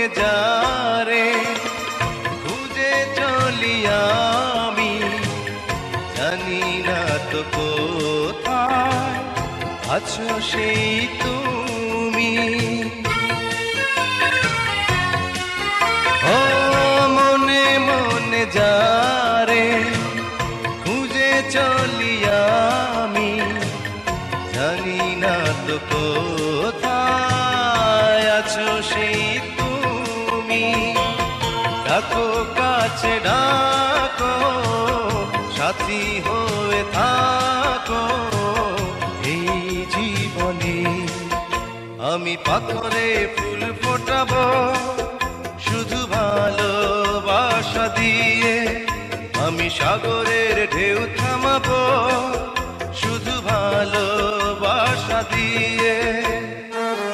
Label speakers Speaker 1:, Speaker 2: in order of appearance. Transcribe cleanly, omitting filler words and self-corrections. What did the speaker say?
Speaker 1: মনে যারে খুঁজে চলি আমি, জানি না তো কোথায় আছো সেই তুমি। ও মনে মনে যারে খুঁজে চলি আমি, জানি না তো কোথায় আছো সেই তুমি। ডাকো কাছে ডাকো, সাথী হয়ে থাকো এই জীবনে। আমি পাথরে ফুল ফোটাবো শুধু ভালোবাসা দিয়ে।